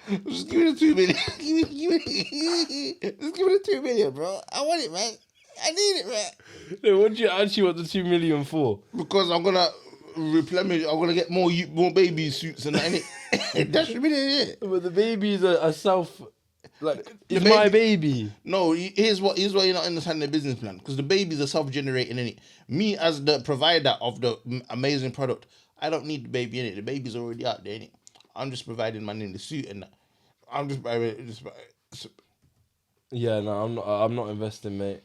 Just give me the 2 million. Just give me the 2 million, bro. I want it, man. I need it, man. No, what do you actually want the 2 million for? Because I'm gonna replenish. I'm gonna get more baby suits and that. Innit? That should be it. But the babies are self. Like, it's baby, my baby. No, here's why you're not understanding the business plan. Because the babies are self-generating, innit? Me as the provider of the amazing product, I don't need the baby in it. The baby's already out there, innit? I'm just providing man in the suit and that. I'm just Yeah, no, I'm not investing, mate.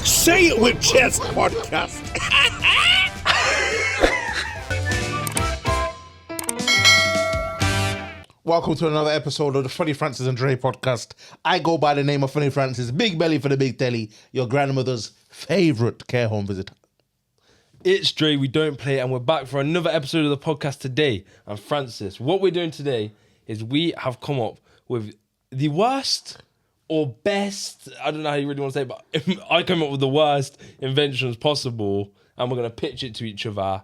Say it with chest podcast. Welcome to another episode of the Funny Francis and Draay podcast. I go by the name of Funny Francis, Big Belly for the Big Telly, your grandmother's favourite care home visitor. It's Draay, we don't play, and we're back for another episode of the podcast today. And Francis, what we're doing today is we have come up with the worst or best, I don't know how you really want to say it, but I came up with the worst inventions possible, and we're going to pitch it to each other,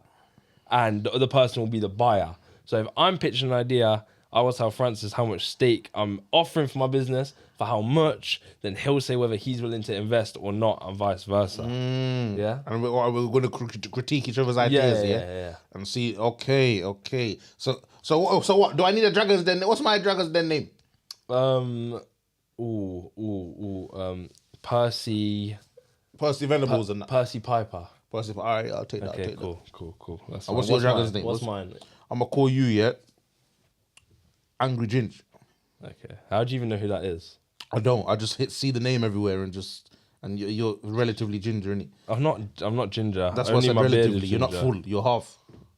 and the other person will be the buyer. So if I'm pitching an idea, I will tell Francis how much stake I'm offering for my business, for how much, then he'll say whether he's willing to invest or not, and vice versa. Yeah? And we're going to critique each other's ideas, yeah? And see, okay. So what? Do I need a Dragon's Den? What's my Dragon's Den name? Percy Venables and that. Percy Piper. Percy, all right, I'll take that. Okay, cool. That's what's your Dragon's name? What's mine? I'm going to call you, yeah? Angry Ginge. Okay. How do you even know who that is? I don't. I just see the name everywhere and you're relatively ginger, innit? I'm not ginger. That's why I said relatively. You're not full. You're half.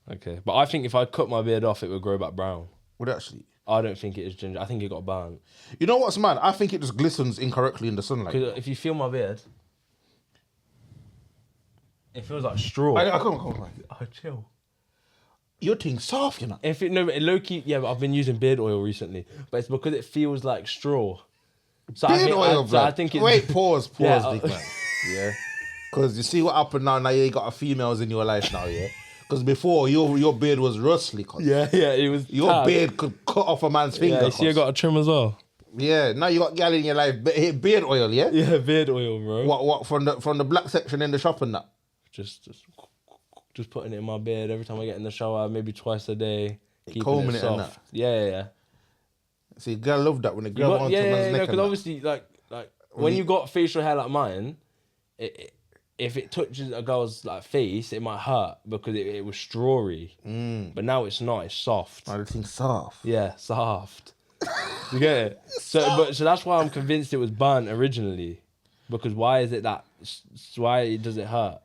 Okay. But I think if I cut my beard off, it would grow back brown. Would it actually? I don't think it is ginger. I think it got burnt. You know what's mad? I think it just glistens incorrectly in the sunlight. Because if you feel my beard, it feels like straw. Come on. Oh, chill. Your thing's soft, you know. Low-key, yeah, but I've been using beard oil recently, but it's because it feels like straw. So beard oil, bro. I think it's... Wait, pause, yeah, big man. Yeah. Because you see what happened now you got females in your life now, yeah? Because before, your beard was rustly. Yeah, it was... Your beard could cut off a man's finger. Yeah, you see I got a trim as well. Yeah, now you got gal in your life, beard oil, yeah? Yeah, beard oil, bro. What, from the black section in the shop and that? Just putting it in my beard every time I get in the shower, maybe twice a day. Combing it soft. and that. Yeah. See, girl love that when the girl wants a man's neck. Because obviously, like when you got facial hair like mine, if it touches a girl's like face, it might hurt because it was strawy. But now it's not. It's soft. I think soft. Yeah, soft. You get it? So that's why I'm convinced it was burnt originally. Because why is it that? Why does it hurt?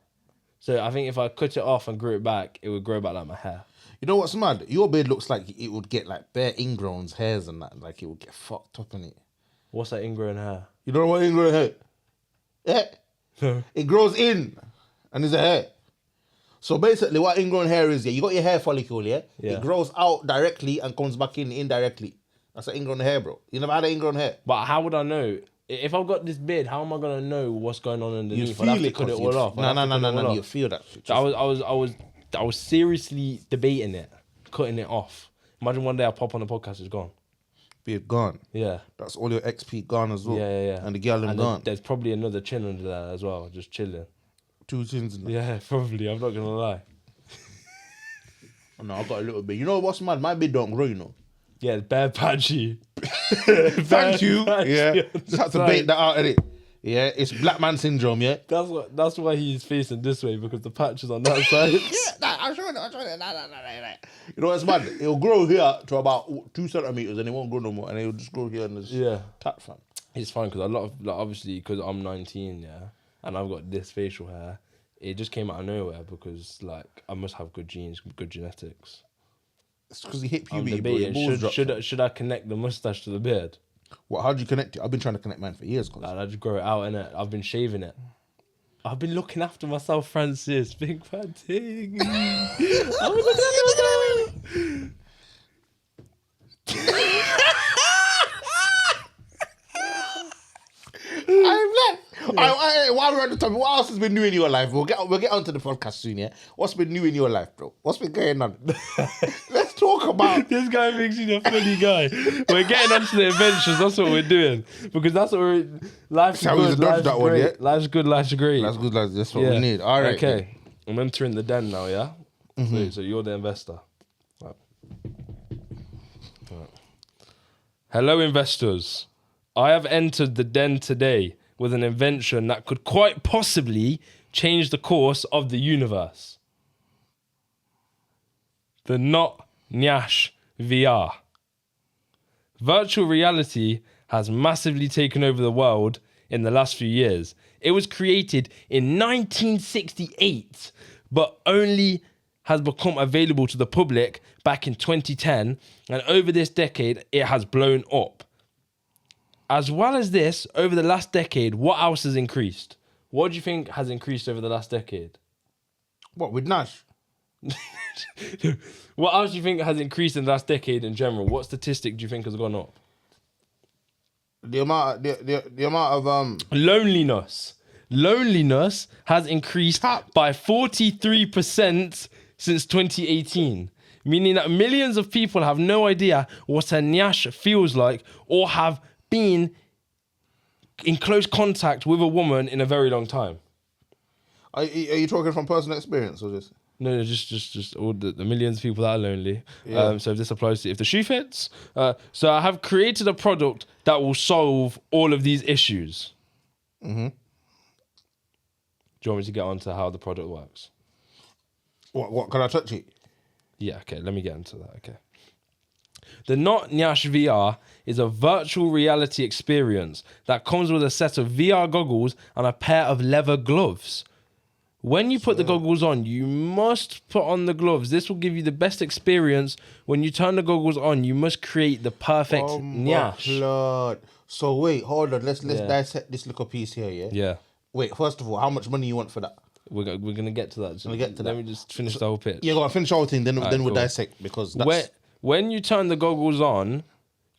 So I think if I cut it off and grew it back, it would grow back like my hair. You know what's mad? Your beard looks like it would get like bare ingrown hairs and that. Like it would get fucked up in it. What's that ingrown hair? You don't know what ingrown hair? Yeah. It grows in and is a hair. So basically what ingrown hair is, you got your hair follicle, yeah? It grows out directly and comes back in indirectly. That's an ingrown hair, bro. You never had an ingrown hair? But how would I know? If I've got this beard, how am I gonna know what's going on underneath? I'd have to cut it all off. No. You feel that shit. I was seriously debating it, cutting it off. Imagine one day I pop on the podcast, it's gone. Beard gone. Yeah. That's all your XP gone as well. Yeah. And the girl them gone. There's probably another chin under there as well, just chilling. 2 chins in there. Yeah, probably. I'm not gonna lie. No, I got a little bit. You know what's mad? My beard don't grow, you know. Yeah, it's bare patchy. Thank you. Yeah. Just have to bait that out, innit? Yeah, it's black man syndrome, yeah? That's why he's facing this way, because the patch is on that side. Yeah, I'm showing it. Nah. You know what's mad? It'll grow here to about 2 centimeters and it won't grow no more. And it'll just grow here and this tap, fam. It's fine because a lot of, obviously, because I'm 19, yeah, and I've got this facial hair, it just came out of nowhere because, I must have good genes, good genetics. It's because he hit I'm puberty, debating, should I connect the mustache to the beard? What? How'd you connect it? I've been trying to connect mine for years. I just grow it out, innit? I've been shaving it. I've been looking after myself, Francis. Big fat thing. While we're on the topic, what else has been new in your life? We'll get onto the podcast soon, yeah? What's been new in your life, bro? What's been going on? Let's talk about... This guy thinks he's a funny guy. We're getting onto the adventures. That's what we're doing. Because that's what we're... Life's good, life's great. Life's good, life's great. That's good, that's what we need. All right. Okay. I'm entering the den now, yeah? So you're the investor. Right. Hello, investors. I have entered the den today with an invention that could quite possibly change the course of the universe. The Not Nyash VR. Virtual reality has massively taken over the world in the last few years. It was created in 1968, but only has become available to the public back in 2010, and over this decade, it has blown up. As well as this, over the last decade, what else has increased? What do you think has increased over the last decade? What, with Nash? What else do you think has increased in the last decade in general? What statistic do you think has gone up? The amount of Loneliness. Loneliness has increased by 43% since 2018. Meaning that millions of people have no idea what a nyash feels like or have been in close contact with a woman in a very long time. Are you talking from personal experience or just? No, just all the millions of people that are lonely. Yeah. So if this applies to, if the shoe fits. So I have created a product that will solve all of these issues. Do you want me to get on to how the product works? What can I touch it? Yeah, okay, let me get into that, okay. The Not Nyash VR is a virtual reality experience that comes with a set of VR goggles and a pair of leather gloves. When you put the goggles on, you must put on the gloves. This will give you the best experience. When you turn the goggles on, you must create the perfect nyash. Lord. So wait, hold on. Let's dissect this little piece here, yeah? Yeah. Wait, first of all, how much money you want for that? We're going to get to that. We'll get to Let that. me just finish the whole pitch. Yeah, go on, finish the whole thing, then we'll cool. dissect, because that's... When you turn the goggles on,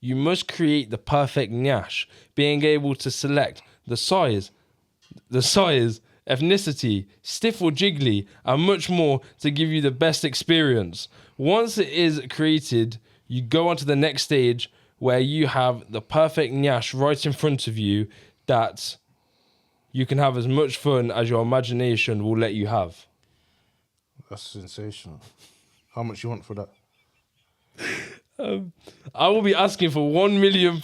you must create the perfect nyash, being able to select the size, ethnicity, stiff or jiggly, and much more to give you the best experience. Once it is created, you go on to the next stage where you have the perfect nyash right in front of you that you can have as much fun as your imagination will let you have. That's sensational. How much you want for that? I will be asking for £1 million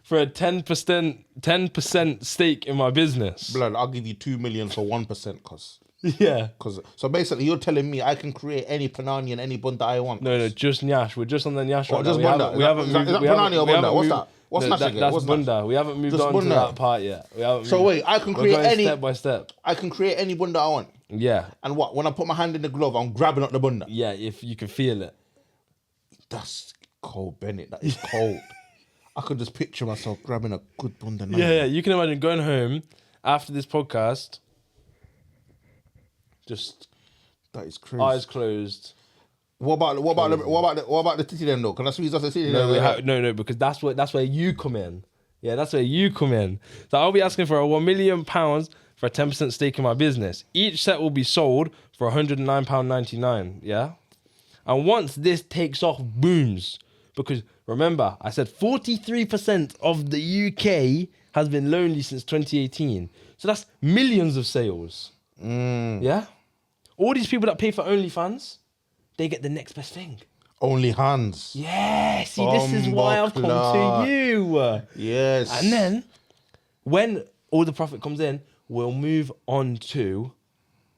for a 10% stake in my business. Blood, I'll give you 2 million for 1%, cause. Yeah. So basically, you're telling me I can create any panani and any bunda I want. No, just nyash. We're just on the nyash right just now. bunda. Is that panani or bunda? What's that? What's nash again? That's bunda. We haven't moved on to that part yet. Wait, I can create any step by step. I can create any bunda I want. Yeah. And what? When I put my hand in the glove, I'm grabbing up the bunda. Yeah, if you can feel it. That's cold, Bennett. That is cold. I could just picture myself grabbing a good bunda. Yeah, you can imagine going home after this podcast. Just that is crazy. Eyes closed. What about the titty then though? Can I squeeze off the titty? No, because that's where you come in. Yeah, that's where you come in. So I'll be asking for £1 million for a 10% stake in my business. Each set will be sold for £109.99. Yeah, and once this takes off, booms. Because remember, I said 43% of the UK has been lonely since 2018. So that's millions of sales. Yeah, all these people that pay for OnlyFans, they get the next best thing. Only hands. Yeah, see, this is why I've come to you. Yes. And then, when all the profit comes in, we'll move on to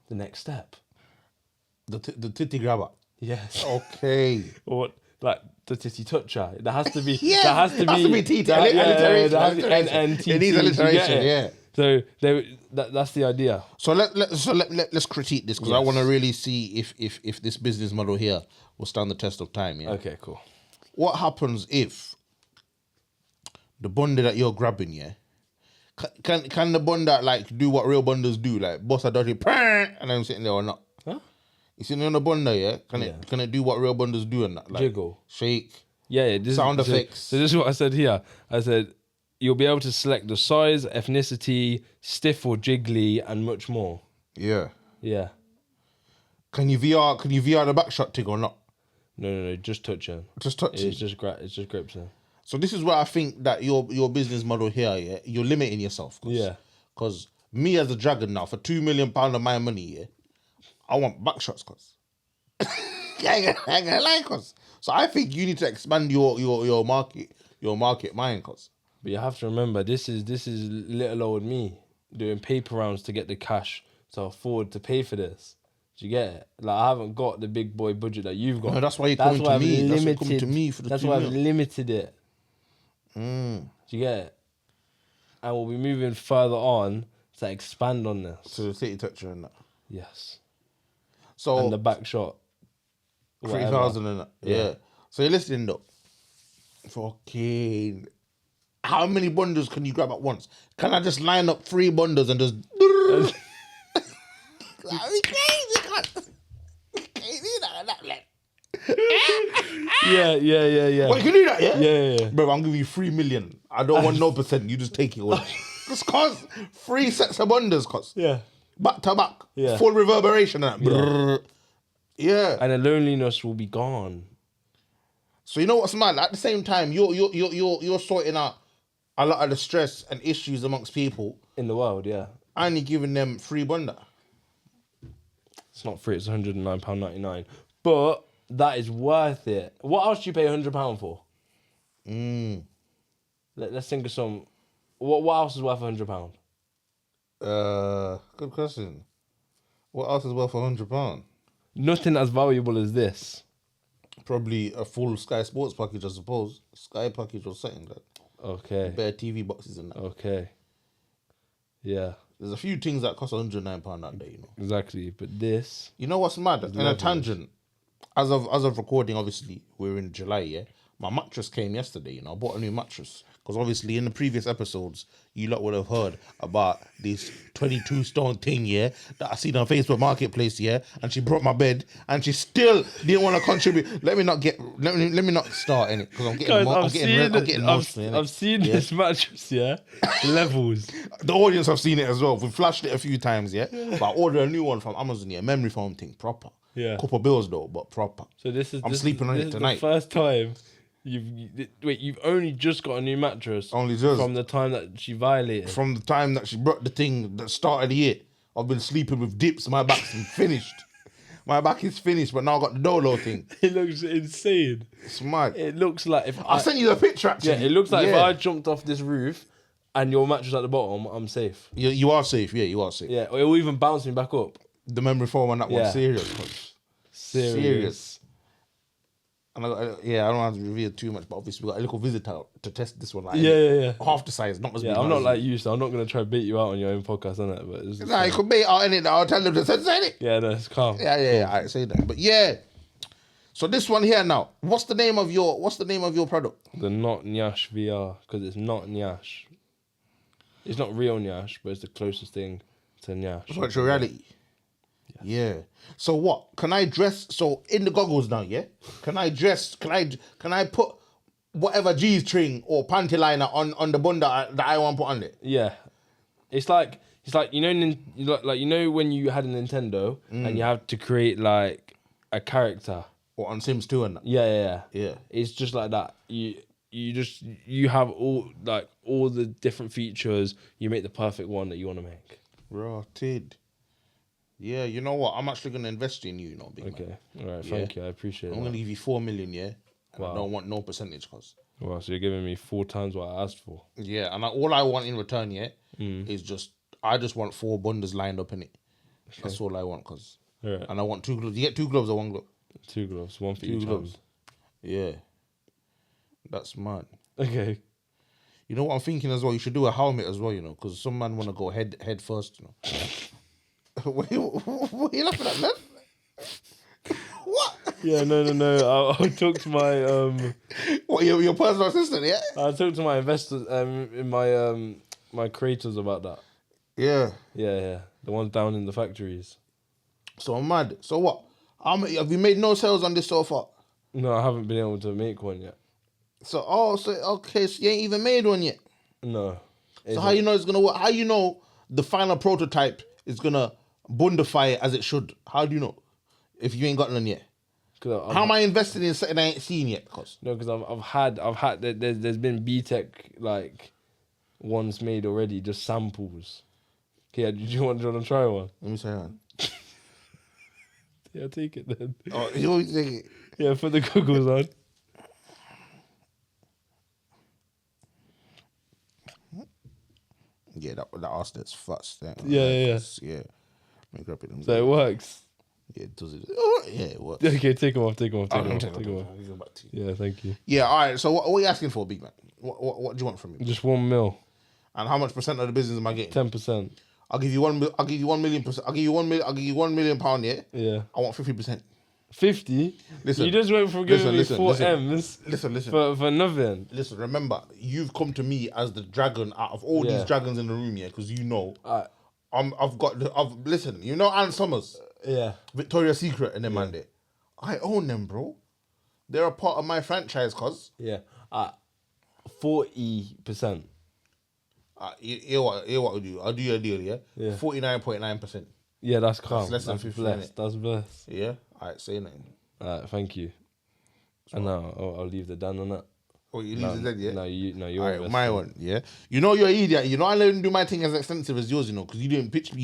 the next step. The titty grabber. Yes. Okay. Or like the titty toucher. There has to be. Yeah. There has to be titty. Alliteration. It needs alliteration. Yeah. So that's the idea. So let's critique this, because I want to really see if this business model here will stand the test of time. Yeah. Okay. Cool. What happens if the bunda that you're grabbing, yeah? Can the bunda like do what real bundas do, like bust a dirty and I'm sitting there or not? Huh? You sitting on the bunda, yeah? Can it do what real bundas do and that? Like jiggle, shake, yeah. sound effects. So this is what I said here. I said you'll be able to select the size, ethnicity, stiff or jiggly, and much more. Yeah. Yeah. Can you VR the back shot thing or not? No, just touching. Just touching. It's just gripping. So this is where I think that your business model here, yeah, you're limiting yourself. Yeah. Because me as a dragon now, for £2 million of my money, yeah, I want back shots, cause. I ain't gonna lie, cause. So I think you need to expand your market mind, cause. But you have to remember, this is little old me doing paper rounds to get the cash to afford to pay for this. Do you get it? Like, I haven't got the big boy budget that you've got. No, that's why you're coming to me. That's why you're coming to me for the That's 2 why I've million. limited it. Do you get it? And we'll be moving further on to expand on this. So the city toucher and that. Yes. So And the back shot. 3,000 and that. Yeah. So you're listening though. Fucking. How many bundles can you grab at once? Can I just line up 3 bundles and just? That'd be crazy, cuz. Can't do that, like. Yeah. Well, you can do that, yeah? Yeah. Bro, I'm giving you 3 million. I don't want no percent. You just take it all. Just cause 3 sets of bundles, cuz. Yeah. Back to back. Yeah. Full reverberation and that. Yeah. And the loneliness will be gone. So you know what's mad? At the same time, you're sorting out a lot of the stress and issues amongst people, In the world, yeah. and you're giving them free bunda. It's not free, it's £109.99. But that is worth it. What else do you pay £100 for? Let's think of some. What else is worth £100? Good question. What else is worth £100? Nothing as valuable as this. Probably a full Sky Sports package, I suppose. Sky package or something like that. Okay. Bare TV boxes and that. Okay. Yeah. There's a few things that cost £109 that day, you know. Exactly. But this. You know what's mad? In a tangent, as of recording, obviously, we're in July, yeah? My mattress came yesterday, you know. I bought a new mattress. Because obviously in the previous episodes, you lot would have heard about this 22 stone thing, yeah, that I seen on Facebook Marketplace, yeah, and she brought my bed, and she still didn't want to contribute. Let me not start in it, because I'm getting emotional. I've seen this mattress, yeah. Levels. The audience have seen it as well. We've flashed it a few times, yeah. But I ordered a new one from Amazon, yeah, memory foam thing, proper. Yeah. Couple bills though, but proper. So I'm sleeping on it tonight. The first time you've only just got a new mattress. Only just from the time that she violated. From the time that she brought the thing that started the year. I've been sleeping with dips. My back's finished. My back is finished, but now I got the Dolo thing. It looks insane. It's mad. It looks like if I'll send you the picture actually. Yeah, it looks like if I jumped off this roof and your mattress at the bottom, I'm safe. You are safe. Yeah, you are safe. Yeah, or it will even bounce me back up. The memory foam on that one, serious. Serious. And I don't have to reveal too much, but obviously we got a little visitor to test this one. Like, yeah. Half the size, not as big. I'm not like you, so I'm not gonna try to bait you out on your own podcast, innit? But it's just, you could bait out in it. I'll tell them to say it. Yeah, no, it's calm. Yeah. I say that, but yeah. So this one here now. What's the name of your product? The Not Nyash VR, because it's not Nyash. It's not real Nyash, but it's the closest thing to Nyash. Virtual reality. Yeah. So what? Can I dress? So in the goggles now, yeah. Can I dress? Can I put whatever G string or panty liner on the bun that I want to put on it? Yeah. It's like you know when you had a Nintendo and you have to create like a character. Or on Sims 2 and that. Yeah. Yeah. It's just like that. You have all the different features. You make the perfect one that you want to make. Rotted. Yeah, you know what? I'm actually gonna invest in you, big man. Okay, all right. Thank you. I appreciate it. I'm gonna give you 4 million, yeah. And Wow. I don't want no percentage, cause. Wow, so you're giving me 4 times what I asked for. Yeah, and all I want in return, yeah, is I just want 4 bundles lined up in it. Okay. That's all I want, cause. All right. And I want 2 gloves. You get 2 gloves or 1 glove? 2 gloves, 1 for 2 each gloves. hand. Yeah. That's mad. Okay. You know what I'm thinking as well? You should do a helmet as well, because some man want to go head first, what are you laughing at, man? What? Yeah, no. I'll talk to my What, your personal assistant, yeah? I'll talk to my investors in my my creators about that. Yeah. Yeah. The ones down in the factories. So I'm mad. So what? Have you made no sales on this so far? No, I haven't been able to make one yet. So you ain't even made one yet? No. So how you know it's gonna work? How you know the final prototype is gonna bundify it as it should? How do you know if you ain't got none yet? How am I investing in something I ain't seen yet? No, because I've had there's been BTEC like ones made already, just samples. Okay, do you want to try one? Let me say one. Yeah, take it then. Oh, you always take it. Yeah, put the goggles on. Yeah, that ass that's fast. Yeah. Let me grab it. So it works. Yeah, it does it. Oh, yeah, it works. Okay, take them off. Take them off. Yeah, thank you. Yeah, all right. So what are you asking for, big man? What do you want from me? Just 1 mil. And how much percent of the business am I getting? 10%. I'll give you 1 million. I'll give you 1 million percent. I'll give you 1 million. I'll give you £1 million. Yeah. Yeah. I want 50%. 50. Listen. You just went from giving me 4 M's. Listen. For nothing. Listen. Remember, you've come to me as the dragon out of all these dragons in the room, yeah, because you know. Listen. You know Ann Summers. Yeah. Victoria's Secret and them man there. I own them, bro. They're a part of my franchise, cuz. Yeah. 40%. Hear what I'll do. I'll do you a deal, yeah? 49.9%. Yeah, that's calm. That's less than 50%. Blessed. That's blessed. Yeah? Alright, say nothing. Alright, thank you. And now I'll leave the Dan on that. Oh, you leave the dead, yeah? No, you're Alright, my one, yeah? You know you're an idiot. You know I didn't do my thing as extensive as yours, you know, because you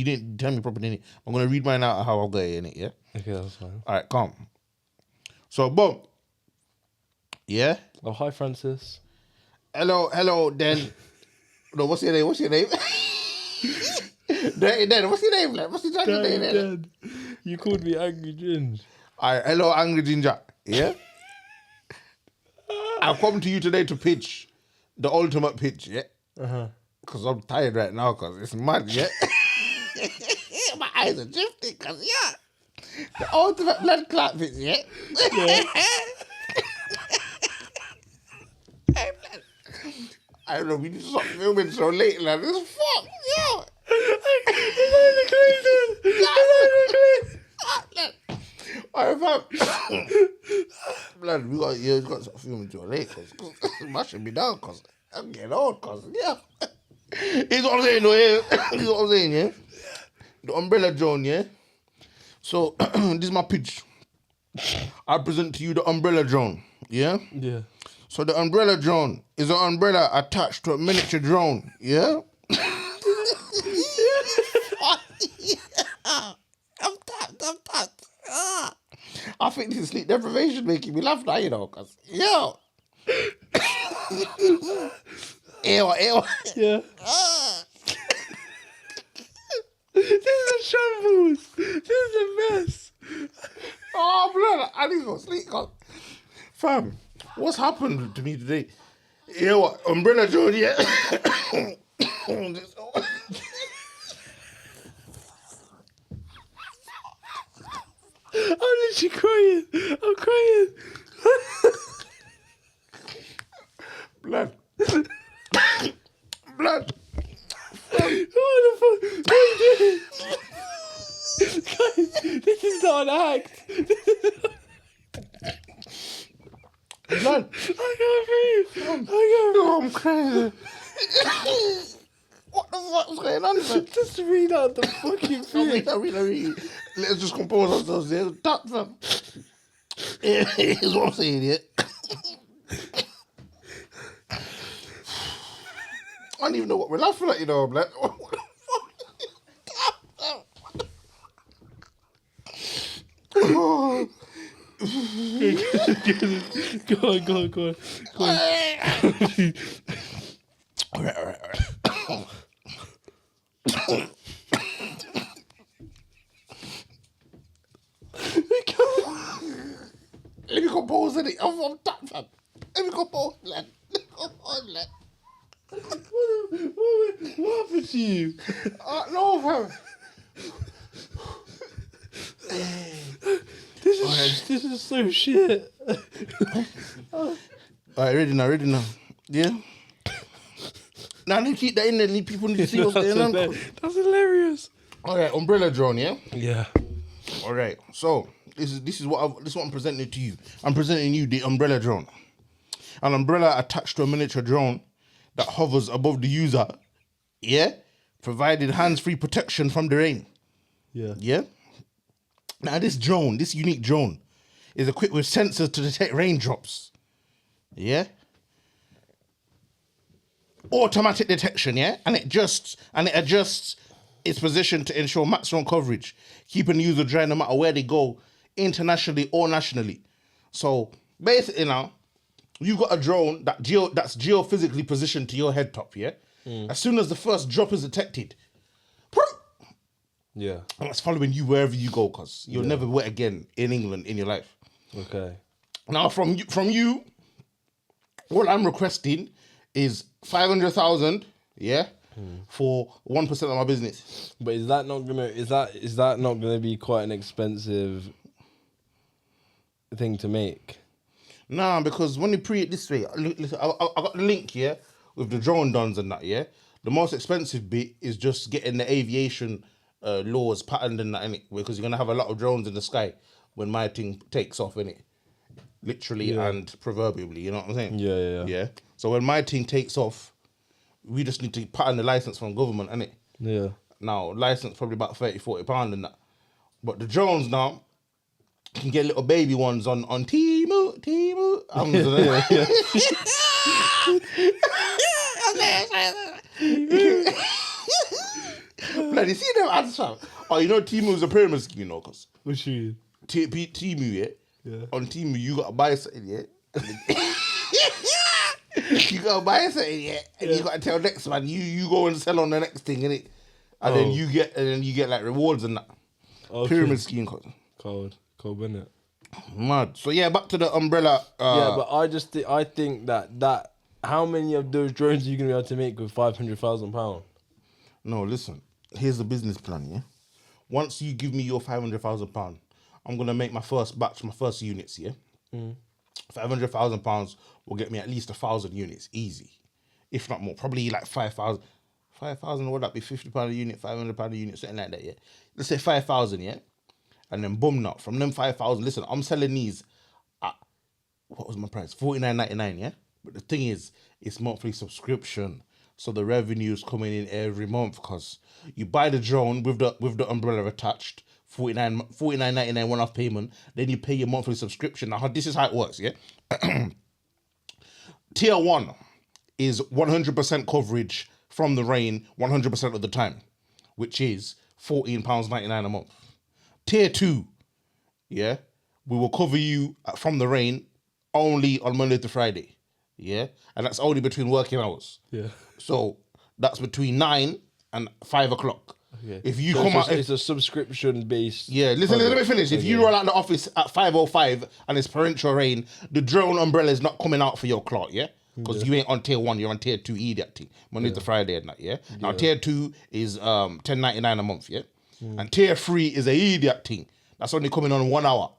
didn't tell me properly in it. I'm going to read mine out how I'll get it in it, yeah? Okay, that's fine. Alright, calm. So, boom. Yeah? Oh, hi, Francis. Hello, Dan. No, what's your name? Dan, what's your name? Like, what's your dragon name? Dan. You called me Angry Ginge. Alright, hello, Angry Ginger. Yeah? I've come to you today to pitch the ultimate pitch, yeah? Because I'm tired right now, because it's mad, yeah? My eyes are drifting, because, yeah. The ultimate blood clot pitch, yeah? I don't know, we need to stop filming so late, like, this is fuck, yo. Alright, fam. Blood, we got to stop filming too late, because my shit be down, because I'm getting old, because, yeah. Here's what I'm saying, though, yeah. Here's what I'm saying, yeah. The umbrella drone, yeah. So, this is my pitch. I present to you the umbrella drone, yeah? Yeah. So the umbrella drone is an umbrella attached to a miniature drone, yeah? I'm tapped. I think this is sleep deprivation making me laugh now, you know, because, yo. Ew. Yeah. This is a shambles. This is a mess. Oh, blood, I need to go sleep, cause, fam. What's happened to me today? Yeah, what? Umbrella drone, yeah? I'm literally crying. I'm crying. Blood. What the fuck? What are you doing? Guys, this is not an act. Blood. I can't breathe. I'm crazy. What the fuck's going on, man? Just read out the fucking thing. Read. Let's just compose ourselves here. That, fam. Here's what I'm saying, yeah? I don't even know what we're laughing at, you know, I'm like, what the fuck? Go on. All right. Let me compose it. I'm done, fam. Let me compose, lad. What happened to you? No, fam. This is so shit. All right, ready now. Yeah? Now, let me keep that in there. People need to see what's going on. That's hilarious. All right, umbrella drone, yeah? Yeah. All right, so this is what I'm presenting to you. I'm presenting you the umbrella drone. An umbrella attached to a miniature drone that hovers above the user, yeah, providing hands-free protection from the rain. Yeah. Yeah. Now this unique drone, is equipped with sensors to detect raindrops. Yeah. Automatic detection, yeah, and it adjusts its position to ensure maximum coverage, keeping the user dry no matter where they go, internationally or nationally. So basically now, you've got a drone that's geophysically positioned to your head top, yeah? As soon as the first drop is detected, Yeah. and that's following you wherever you go, because you'll never wet again in England in your life. Okay. Now from you, all I'm requesting is 500,000, yeah, for 1% of my business. But is that not gonna be quite an expensive thing to make? Nah, because when you pre it this way, listen, I got the link here with the drone dons and that, yeah. The most expensive bit is just getting the aviation laws patterned and that, innit? Because you're gonna have a lot of drones in the sky when my thing takes off, innit? Literally and proverbially, you know what I'm saying? Yeah. So when my thing takes off, we just need to pattern the license from government, innit? Yeah. Now, license probably about 30, 40 pounds and that. But the drones now, you can get little baby ones on Temu. Bloody see them ads, fam. Oh, you know Temu's a pyramid scheme, you know, cause What's you? Temu, yeah? Yeah. On Temu, you gotta buy something, yeah? You gotta buy something, yeah? And you gotta tell next man, you go and sell on the next thing, innit? And then you get like rewards and that. Okay. Pyramid scheme, cause Cold, innit? mad. So yeah, back to the umbrella. Yeah, but I think that how many of those drones are you gonna be able to make with £500,000? No, listen. Here's the business plan, yeah? Once you give me your £500,000, I'm going to make my first batch, my first units, yeah? £500,000 will get me at least 1,000 units, easy. If not more, probably like 5,000. 5,000, would that be £50 a unit, £500 a unit, something like that, yeah? Let's say 5,000, yeah? And then boom, now, from them 5,000, listen, I'm selling these at, what was my price? $49.99, yeah? But the thing is, it's monthly subscription. So the revenue is coming in every month because you buy the drone with the umbrella attached, $49.99 one-off payment. Then you pay your monthly subscription. Now this is how it works, yeah. Tier 1 is 100% coverage from the rain 100% of the time, which is £14.99 a month. Tier 2, yeah, we will cover you from the rain only on Monday to Friday, yeah, and that's only between working hours. Yeah. So that's between 9 and 5 o'clock. Okay. If you So come out, it's a subscription based. yeah, listen, let me finish. If you roll out the office at 5:05 and it's torrential rain, the drone umbrella is not coming out for your clock, yeah? Because you ain't on tier 1, you're on tier 2 that thing. Monday to Friday and that, yeah? Now tier 2 is $10.99 a month, yeah? And tier 3 is a idiot thing. That's only coming on 1 hour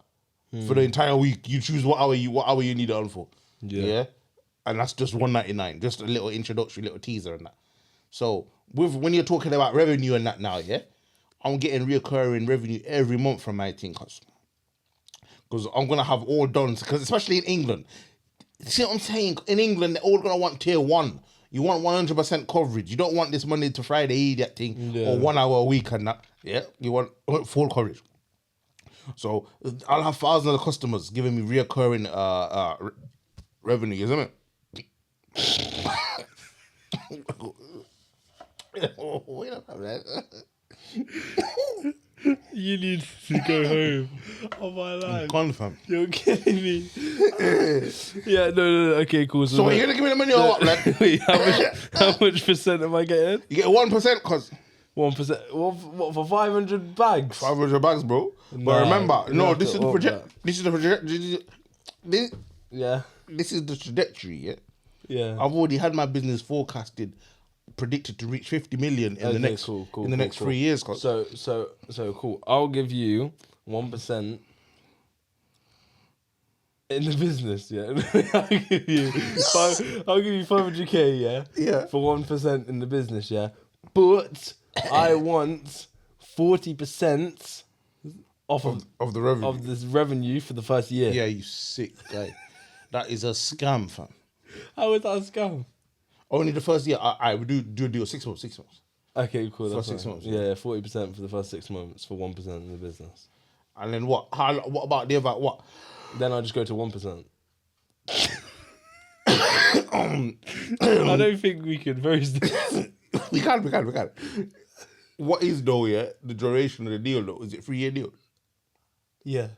for the entire week. You choose what hour you need it on for. Yeah. And that's just $1.99. Just a little introductory, little teaser and that. So when you're talking about revenue and that now, yeah, I'm getting reoccurring revenue every month from my thing, because I'm gonna have all done. Because especially in England, see what I'm saying? In England, they're all gonna want tier 1. You want 100% coverage. You don't want this Monday to Friday idiot thing or 1 hour a week and that. Yeah, you want full coverage. So I'll have thousands of customers giving me reoccurring revenue, isn't it? Wait up, man. You need to go home. Oh my life. Confirm. You're kidding me. Yeah, no. Okay, cool. So you're gonna give me the money or what, man? Wait, how much percent am I getting? You get 1%, cause 1%. What for 500 bags? 500 bags, bro. Nah, but remember, you no, have this to is the up project. that. This is the project. Yeah. This is the trajectory. Yeah. Yeah. I've already had my business forecasted, predicted to reach 50 million in the next 3 years. Cause So cool. I'll give you 1% in the business. Yeah. I'll give you 500k. Yeah. Yeah. For 1% in the business. Yeah. But I want 40% off of the revenue. of this revenue for the first year. Yeah, you sick guy. That is a scam, fam. How is that a scam? Only the first year. I would do a deal 6 months. 6 months. Okay, cool. For That's 6 fine. months, Yeah, 40% for the first 6 months for 1% in the business. And then what? What about the other what? Then I just go to 1%. I don't think we can roast this. We can. What is though? Yeah, the duration of the deal though. Is it 3-year deal? Yeah.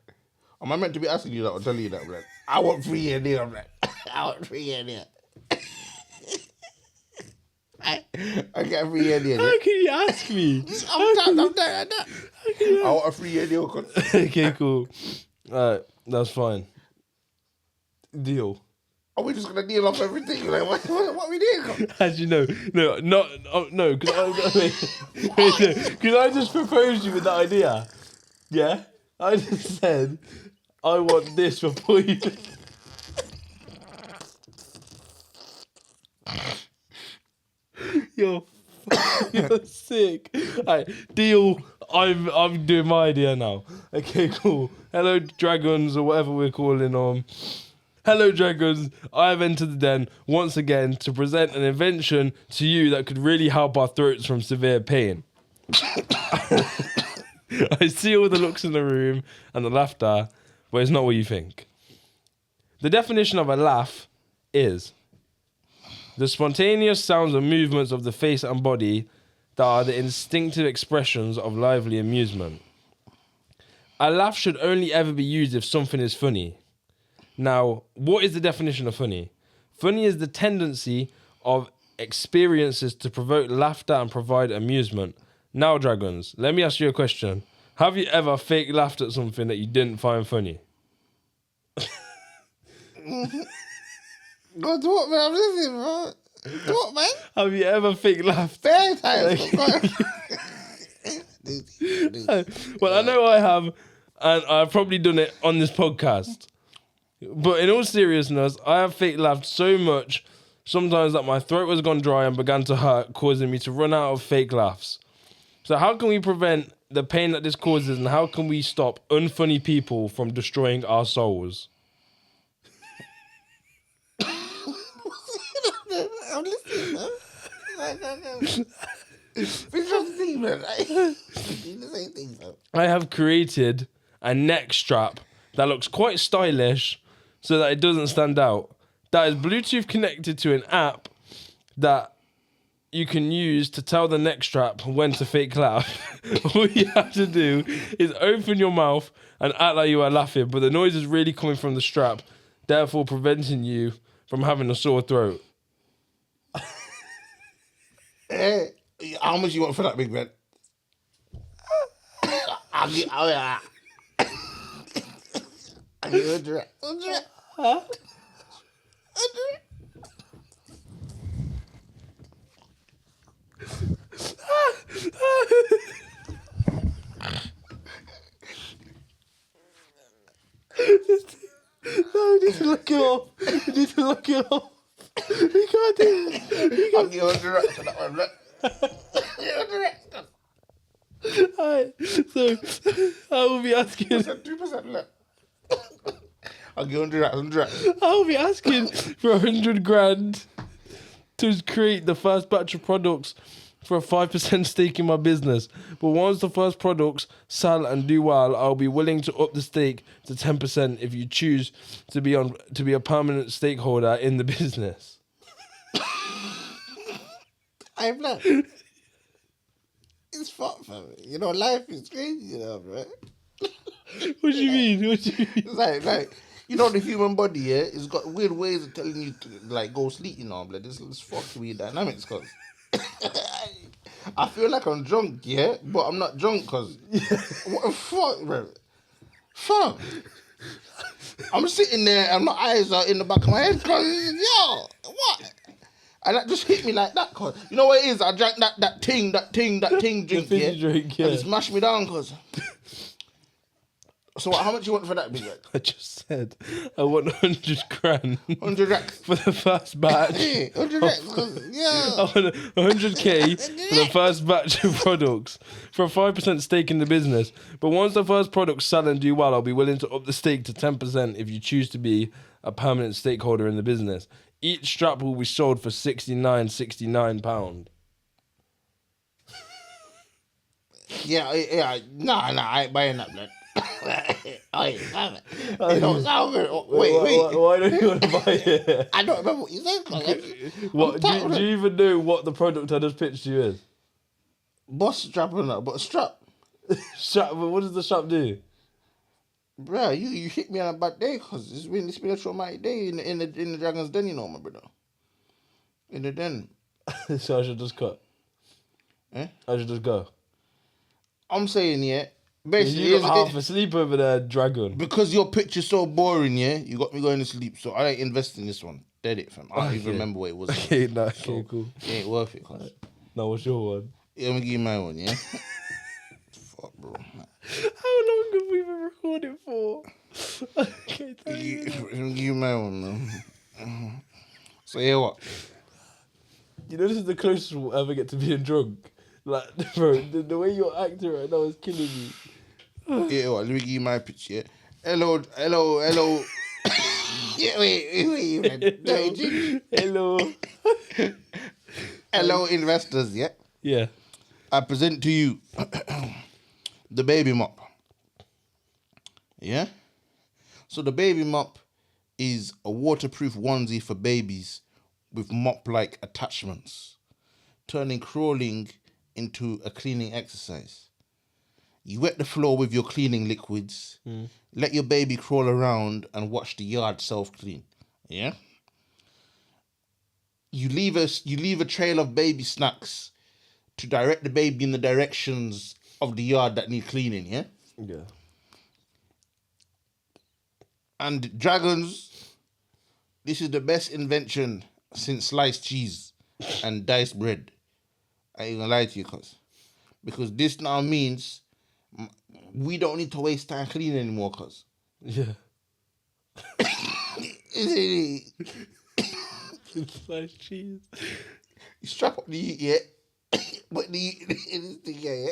Am I meant to be asking you that or telling you that? Like, I want 3-year deal. I'm like, I want 3-year deal. I get a 3-year deal. How can you ask me? I'm done. I want a 3-year deal. Okay, cool. Alright, that's fine. Deal. Are we just gonna deal off everything? Like, what we doing? As you know, no, because I just proposed you with that idea. Yeah, I just said I want this before you. You're sick. Alright, deal. I'm doing my idea now. Okay, cool. Hello, dragons, or whatever we're calling them. Hello, dragons. I have entered the den once again to present an invention to you that could really help our throats from severe pain. I see all the looks in the room and the laughter, but it's not what you think. The definition of a laugh is the spontaneous sounds and movements of the face and body that are the instinctive expressions of lively amusement. A laugh should only ever be used if something is funny. Now, what is the definition of funny? Funny is the tendency of experiences to provoke laughter and provide amusement. Now, dragons, let me ask you a question. Have you ever fake laughed at something that you didn't find funny? God, what, man? I'm listening, bro. What, man? Have you ever fake laughed? Fair times. Well, I know I have, and I've probably done it on this podcast. But in all seriousness, I have fake laughed so much sometimes that my throat has gone dry and began to hurt, causing me to run out of fake laughs. So how can we prevent the pain that this causes, and how can we stop unfunny people from destroying our souls? I'm listening, man. Finish off the thing, man. Do the same thing, man. I have created a neck strap that looks quite stylish so that it doesn't stand out. That is Bluetooth connected to an app that you can use to tell the neck strap when to fake laugh. All you have to do is open your mouth and act like you are laughing, but the noise is really coming from the strap, therefore preventing you from having a sore throat. Hey, how much you want for that, big man? I'll give you 100. Huh? 100. No, you need to look it up. You need to look it up. You can't do it. I'll give you 100 for that one, bro. Alright, so I will be asking. 2% left. I'll give you 100. I will be asking for 100 grand to create the first batch of products for a 5% stake in my business. But once the first products sell and do well, I'll be willing to up the stake to 10% if you choose to be a permanent stakeholder in the business. I'm not. It's fun for me. You know, life is crazy, you know, bro. What do you mean? What do you mean? It's like, you know, the human body, yeah, it's got weird ways of telling you to, like, go sleep, you know, but this fucking weird dynamics, cause I feel like I'm drunk, yeah, but I'm not drunk, cause what the fuck, bro? Fuck. I'm sitting there and my eyes are in the back of my head, cause, yo, what? And that just hit me like that, cause you know what it is? I drank that ting drink, yeah? Drink, yeah. And it smashed me down, cause. So how much you want for that, big guy? I just said I want 100 grand 100 racks. for the first batch. 100 racks, yeah. I want 100k for the first batch of products for a 5% stake in the business. But once the first products sell and do well, I'll be willing to up the stake to 10% if you choose to be a permanent stakeholder in the business. Each strap will be sold for £69. Yeah. Nah, I ain't buying that, blood. I ain't having it. It don't sound good. Wait. Why don't you want to buy it? I don't remember what you said, cuz. What, do you even know what the product I just pitched you is? Boss strap or not, but strap. Strap, but what does the strap do? Bruh, you hit me on a bad day, cuz it's been a traumatic day in the Dragon's Den, you know, my brother. In the den. So I should just cut. Eh? I should just go. I'm saying, yeah. Basically, You got half asleep over there, Dragon. because your picture's so boring, yeah, you got me going to sleep, so I ain't invest in this one. Dead it, fam. I don't even remember what it was. Okay, nah, So, okay, cool. It ain't worth it, cuz. Now, what's your one? Yeah, I'm gonna give you my one, yeah? Fuck, bro. How long have we been recording for? Okay, tell you. I'm gonna give you my one, man. So, yeah, what? You know, this is the closest we'll ever get to being drunk. Like, bro, the way you're acting right now is killing me. Yeah, what? Let me give you my pitch, yeah? Hello. Yeah, wait. Hello. Hello, investors, yeah? Yeah. I present to you the baby mop. Yeah? So the baby mop is a waterproof onesie for babies with mop-like attachments, turning crawling into a cleaning exercise. You wet the floor with your cleaning liquids, let your baby crawl around and watch the yard self-clean. Yeah? You leave a trail of baby snacks to direct the baby in the directions of the yard that need cleaning, yeah? Yeah. And Dragons, this is the best invention since sliced cheese and diced bread. I ain't gonna lie to you, because this now means we don't need to waste time cleaning anymore, cuz. Yeah. Sliced cheese. You strap up the heat, yeah? But the heat is the yeah?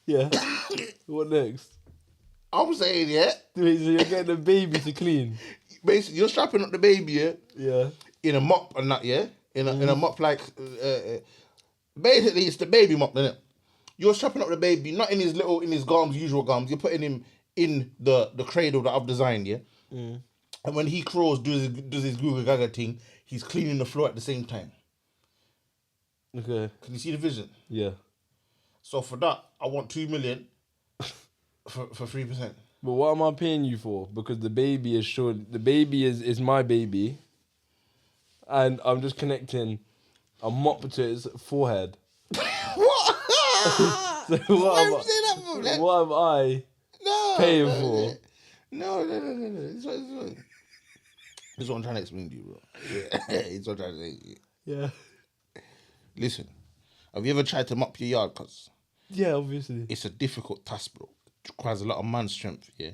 Yeah. What next? I'm saying, yeah? Wait, so you're getting the baby to clean? Basically, you're strapping up the baby, yeah? Yeah. In a mop and that, yeah? In a mop like... basically, it's the baby mop, isn't it? You're strapping up the baby, not in his usual gums. You're putting him in the cradle that I've designed, yeah? And when he crawls, does his Google Gaga thing, he's cleaning the floor at the same time. Okay. Can you see the vision? Yeah. So for that, I want 2 million for 3%. But what am I paying you for? Because the baby is my baby, and I'm just connecting a mop to his forehead. What? So what am I paying for? No. This is what I'm trying to explain to you, bro. Yeah. It's what I'm trying to say. Yeah. Listen, have you ever tried to mop your yard, cuz? Yeah, obviously. It's a difficult task, bro. It requires a lot of man strength, yeah?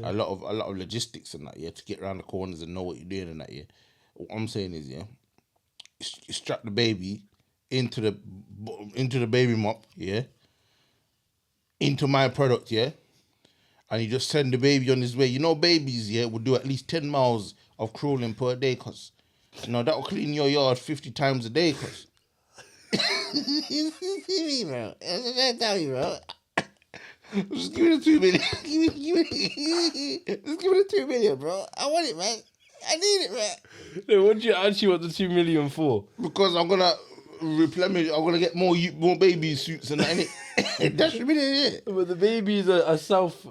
A lot of logistics and that, yeah, to get around the corners and know what you're doing and that, yeah. What I'm saying is, yeah, you strap the baby into the baby mop, yeah, into my product, yeah, and you just send the baby on his way. You know, babies, yeah, will do at least 10 miles of crawling per day, cuz. You know, that'll clean your yard 50 times a day, cuz. You see me, bro? Tell me, bro. Just give me the 2 million. Just give me the 2 million, bro. I want it, man. I need it, man. No, what do you actually want the 2 million for? Because I'm gonna replenish. I'm gonna get more baby suits and that. Innit? That should be it. But the babies are self.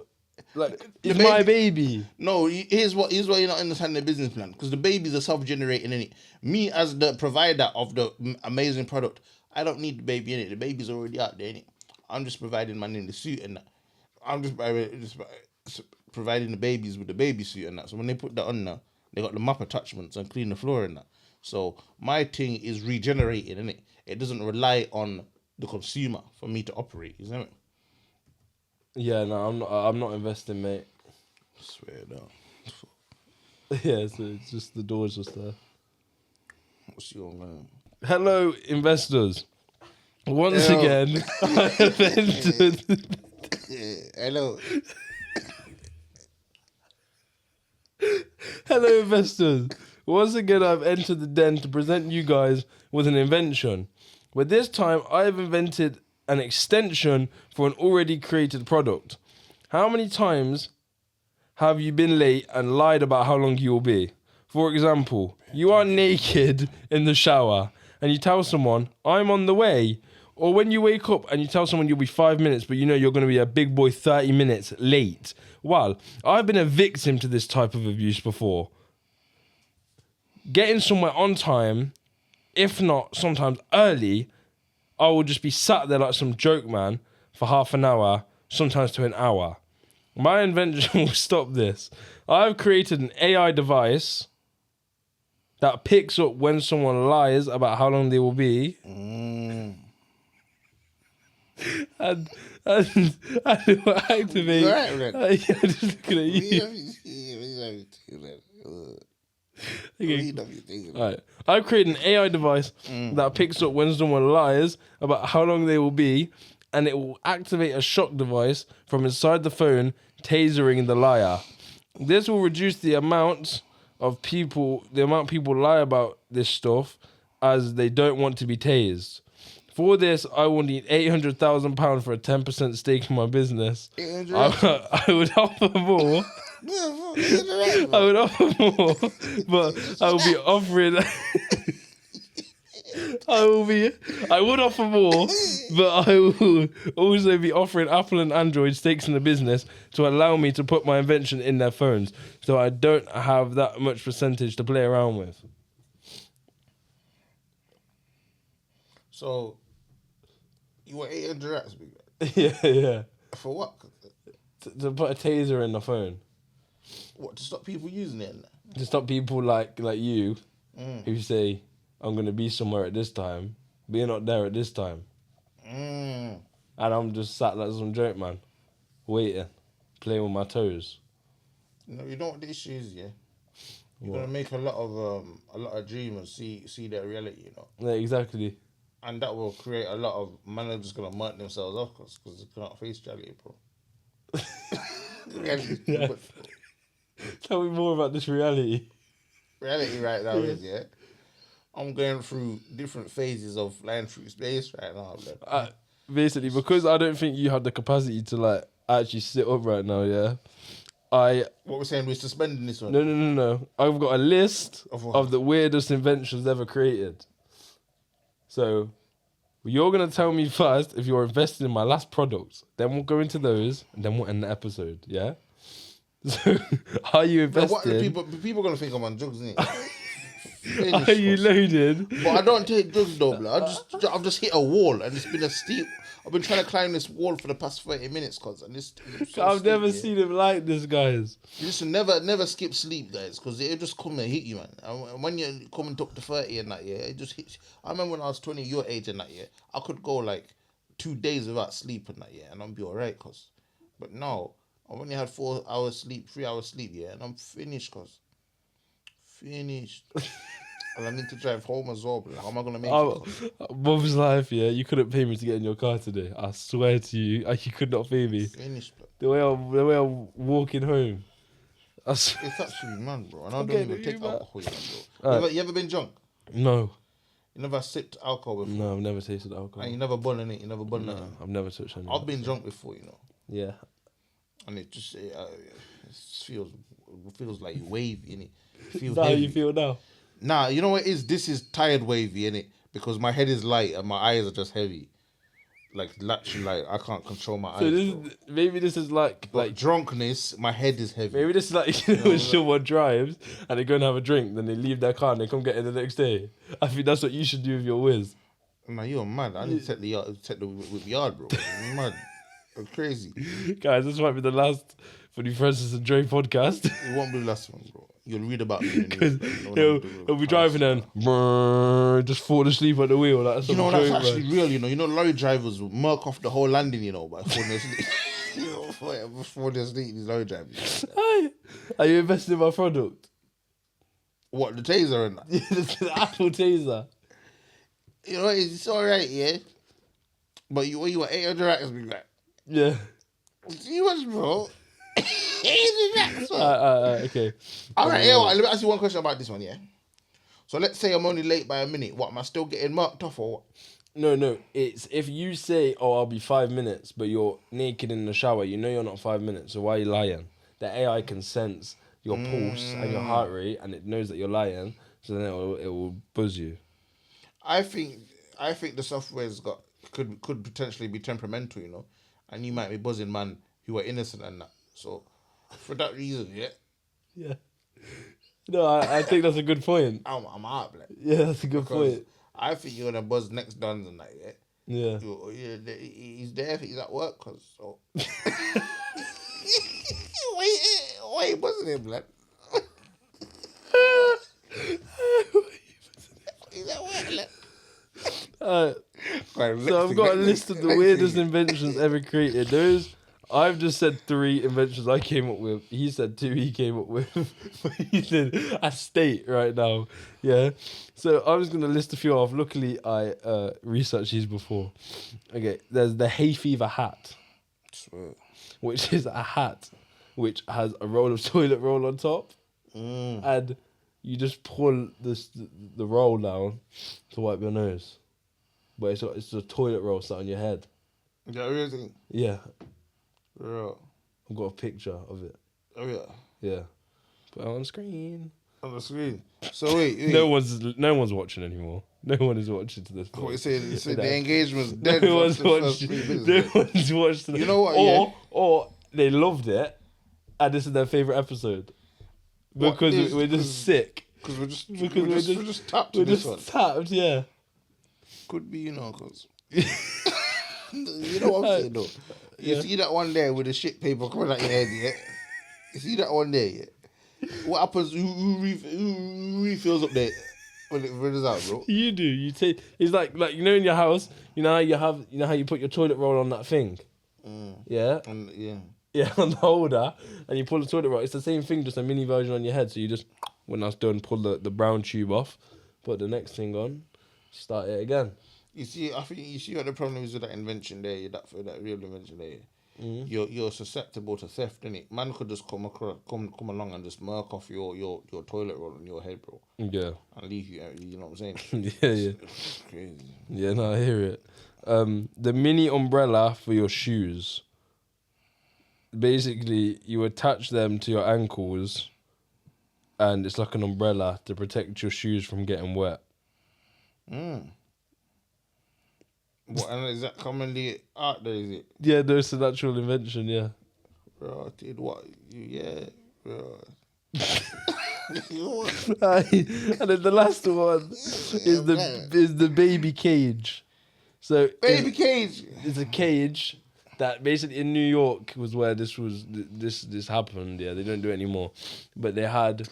Like, it's baby, my baby. No, here's why you're not understanding the business plan. Because the babies are self-generating, innit? Me, as the provider of the amazing product, I don't need the baby in it. The baby's already out there, innit? I'm just providing man in the suit and that. I'm just providing the babies with the baby suit and that. So when they put that on now, they got the mop attachments and clean the floor and that. So my thing is regenerating, innit? It doesn't rely on the consumer for me to operate, isn't it? Yeah, no, I'm not investing, mate. I swear down. Yeah, so it's just the door's just there. What's your man? Hello, investors. Once again, I have entered. Hello. Hello, investors. Once again, I've entered the den to present you guys with an invention. But this time, I've invented an extension for an already created product. How many times have you been late and lied about how long you will be? For example, you are naked in the shower and you tell someone, I'm on the way. Or when you wake up and you tell someone you'll be 5 minutes, but you know you're going to be a big boy 30 minutes late. Well, I've been a victim to this type of abuse before. Getting somewhere on time, if not sometimes early, I will just be sat there like some joke man for half an hour, sometimes to an hour. My invention will stop this. I've created an AI device that picks up when someone lies about how long they will be. And it will activate. Right, I'm just looking at you. Right. I've created an AI device that picks up when someone lies about how long they will be, and it will activate a shock device from inside the phone, tasering the liar. This will reduce the amount people lie about this stuff, as they don't want to be tased. For this, I will need £800,000 for a 10% stake in my business. I would offer more. I would offer more, but I will be offering. I would offer more, but I will also be offering Apple and Android stakes in the business to allow me to put my invention in their phones, so I don't have that much percentage to play around with. So, you want 800 rats, big man? Yeah. For what? To put a taser in the phone. What, to stop people using it? To stop people like you who say, I'm going to be somewhere at this time, but you're not there at this time. And I'm just sat like some joke man, waiting, playing with my toes. You know what the issue is, yeah? You're going to make a lot of dreamers see their reality, you know? Yeah, exactly. And that will create a lot of men are just going to murk themselves off because they cannot face reality, bro. Yeah. Tell me more about this reality. Reality right now is, yeah? I'm going through different phases of flying through space right now. Basically, because I don't think you have the capacity to like actually sit up right now, yeah? What we're saying, we're suspending this one? No. I've got a list of the weirdest inventions ever created. So, you're going to tell me first if you're invested in my last products. Then we'll go into those, and then we'll end the episode, yeah? So, are you invested? People are going to think I'm on drugs, isn't it? Are you loaded? But I don't take drugs, though, blood. I've just hit a wall, and it's been a steep... I've been trying to climb this wall for the past 30 minutes, I've never seen him like this, guys. You just never skip sleep, guys, because it'll just come and hit you, man. And when you're coming up to 30 and that, yeah, it just hits you. I remember when I was 20, your age and that, yeah, I could go like 2 days without sleep and that, yeah, and I'd be alright, but no, I've only had 4 hours sleep, 3 hours sleep, yeah, and I'm finished, finished. And I need to drive home as well, but how am I going to make it? Bob's life, yeah. You couldn't pay me to get in your car today. I swear to you, you could not pay me. Finished, bro. The way I'm walking home. It's actually mad, bro. And I don't even take alcohol yet, bro. You ever been drunk? No. You never sipped alcohol before? No, I've never tasted alcohol. And you never bun in it? You never bun nothing? I've never touched anything. I've been drunk before, you know. Yeah. And it just feels like wavy, innit? Is that how you feel now? Nah, you know what it is? This is tired wavy, innit? Because my head is light and my eyes are just heavy. Like, literally, like, I can't control my eyes. Maybe this is like drunkenness, my head is heavy. Maybe this is like, you know, when someone drives and they go and have a drink, then they leave their car and they come get it the next day. I think that's what you should do with your whiz. Man, you're mad. I need to take the whip yard, bro. You're mad. You're crazy. Guys, this might be the last for the Francis and Draay podcast. It won't be the last one, bro. You'll read about me. Because he'll be driving and just fall asleep at the wheel. Like, you know, that's actually real, you know. You know, lorry drivers will murk off the whole landing, you know, by falling asleep. Before they're asleep, these lorry drivers. Are you investing in my product? What, the taser and that? The Apple taser. You know, it's all right, yeah? But you want 800 racks, big man? Yeah. See what, bro? Okay. All right, yeah, let me ask you one question about this one, yeah? So let's say I'm only late by a minute. What, am I still getting marked off or what? No. It's if you say, "Oh, I'll be 5 minutes," but you're naked in the shower. You know you're not 5 minutes. So why are you lying? The AI can sense your pulse and your heart rate, and it knows that you're lying. So then it will buzz you. I think the software's could potentially be temperamental, you know, and you might be buzzing man who are innocent and that. So for that reason, yeah, Yeah. No, I think that's a good point. I'm out, like. Yeah, that's a good point. I think you're gonna buzz next dons and that, yeah. Yeah. He's there. He's at work, cause so. why you buzzing him, lad? He's at work, lad. So I've got a list of the weirdest inventions ever created. I've just said 3 inventions I came up with. He said 2 he came up with. He said a state right now. Yeah. So I'm just going to list a few off. Luckily, I researched these before. Okay. There's the hay fever hat. Which is a hat which has a roll of toilet roll on top. And you just pull the roll down to wipe your nose. But it's a toilet roll sat on your head. Is that a real thing? Yeah. Real. I've got a picture of it. Oh yeah. Yeah. Put it on screen. On the screen. So wait. No one's watching anymore. No one is watching to this point. What you say the engagement's dead. No one's watched. No one's watched. You know what? Or they loved it, and this is their favorite episode because we're just sick. Because we're just tapped. We're just tapped. Yeah. Could be, you know, because you know what I'm saying though. You see that one there with the shit paper coming out your head, yeah? You see that one there, yeah? What happens? Who refills up there when it's out, bro? You do. You take. It's like you know in your house. You know how you put your toilet roll on that thing. Yeah. Yeah, on the holder, and you pull the toilet roll. It's the same thing, just a mini version on your head. So you just, when that's done, pull the brown tube off, put the next thing on, start it again. You see, I think you see what the problem is with that invention there, that real invention there. You're susceptible to theft, innit? Man could just come along and just murk off your toilet roll on your head, bro. Yeah. And leave you. You know what I'm saying? Yeah. It's crazy. Yeah, no, I hear it. The mini umbrella for your shoes. Basically, you attach them to your ankles, and it's like an umbrella to protect your shoes from getting wet. What, and is that commonly out there, is it? Yeah, no, it's a natural invention, yeah. Bro, dude, what? Yeah, bro. And then the last one is the baby cage. So baby cage. It's a cage that basically in New York was where this happened. Yeah, they don't do it anymore, but they had.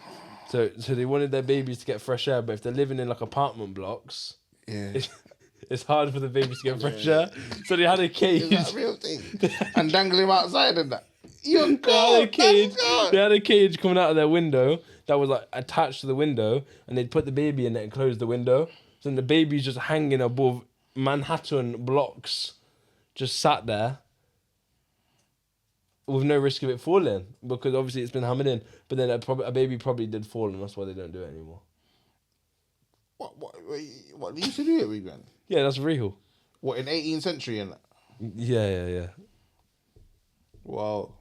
So they wanted their babies to get fresh air, but if they're living in like apartment blocks, it's hard for the babies to get fresh air. So they had a cage. Is that a real thing? And dangle him outside and that. They had a cage coming out of their window that was like attached to the window, and they'd put the baby in it and close the window. So then the baby's just hanging above Manhattan blocks, just sat there with no risk of it falling, because obviously it's been hammered in. But then a baby probably did fall, and that's why they don't do it anymore. What they used to do it with, man? Yeah, that's real. What, in 18th century and that? Yeah. Wow.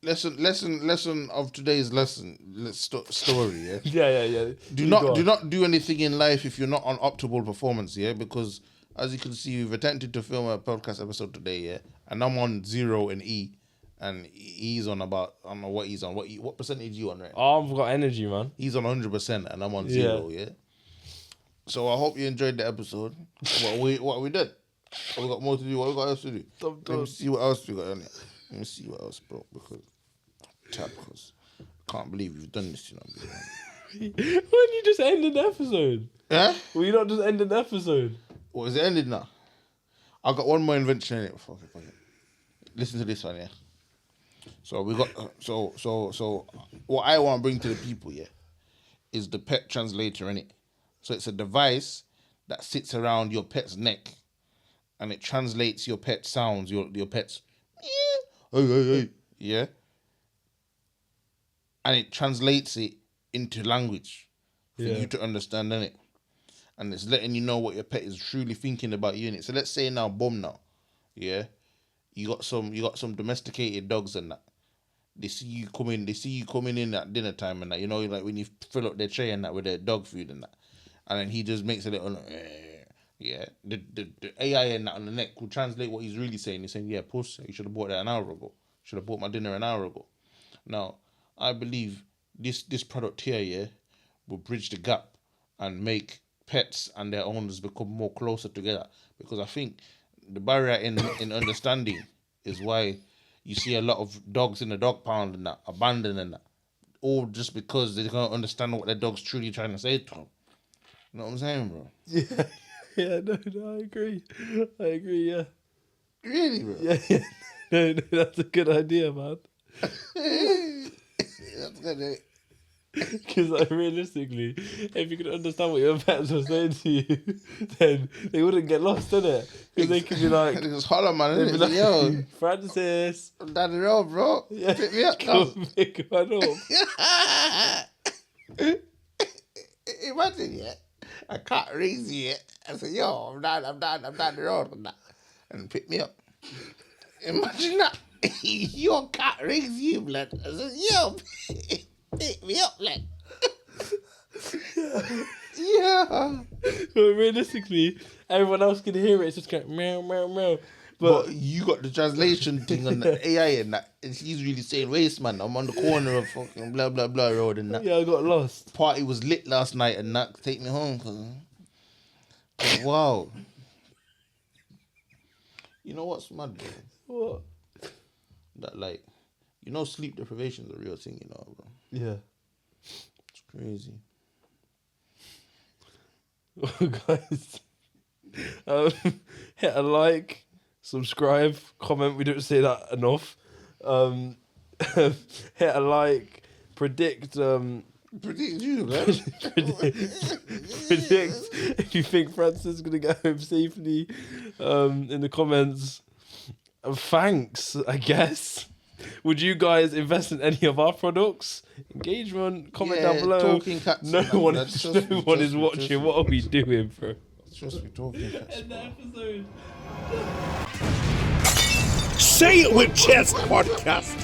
Lesson of today's story, yeah? Yeah. Do not do anything in life if you're not on optimal performance, yeah? Because as you can see, we've attempted to film a podcast episode today, yeah? And I'm on 0 in E, and he's on about, I don't know what he's on. What percentage you on right now? Oh, I've got energy, man. He's on 100% and I'm on 0, yeah? So I hope you enjoyed the episode. What we did. We got more to do. What we got else to do? Let me see what else we got on it. Let me see what else, bro. Because I can't believe you've done this, you know. When you just ended the episode? Yeah? Will you not just end the episode? What, is it ended now? I got one more invention in it. Fuck it. Listen to this one, yeah. So we got so what I want to bring to the people, yeah, is the pet translator in it. So it's a device that sits around your pet's neck, and it translates your pet sounds, your pet's hey, yeah, and it translates it into language for you to understand, innit? And it's letting you know what your pet is truly thinking about you, innit? So let's say now, boom, now, yeah, you got some domesticated dogs and that. They see you coming in at dinner time and that, you know, like when you fill up their tray and that with their dog food and that, and then he just makes a little, yeah. The AI and that on the neck will translate what he's really saying. He's saying, yeah, puss, you should have bought that an hour ago. Should have bought my dinner an hour ago. Now, I believe this product here, yeah, will bridge the gap and make pets and their owners become more closer together. Because I think the barrier in understanding is why you see a lot of dogs in the dog pound and that, abandoning that. All just because they can't understand what their dog's truly trying to say to them. You know what I'm saying, bro? Yeah. Yeah, no, I agree. Yeah. Really, bro? Yeah. No, that's a good idea, man. That's good. Because like, realistically, if you could understand what your pets were saying to you, then they wouldn't get lost, innit? Because they could be like, it's holler, man. they'd be like, yo, Francis, I'm down the road, bro. Yeah, Pick me up, come pick one up. Imagine, yeah, I can't raise you yet. I said, yo, I'm down the road and that, and pick me up. Imagine that. Your cat raise you, blood. I said, yo, pick me up, like. Yeah. But realistically, everyone else can hear it. It's just going meow, meow, meow. But you got the translation thing on the AI and that. And she's really saying, waste, man. I'm on the corner of fucking blah, blah, blah road and that. Yeah, I got lost. Party was lit last night and that. Take me home. Cause, wow. You know what's mad, bro? What? That, like, you know, sleep deprivation is a real thing, you know, bro. Yeah. It's crazy. Guys, hit a like, subscribe, comment. We don't say that enough. Hit a like, predict you, man. predict if you think Francis is gonna get home safely in the comments. Thanks, I guess. Would you guys invest in any of our products? Engagement, comment down below. Talking cats. No one is watching. What are we doing, bro? Just be talking cats. End the episode. Say it with chest podcast.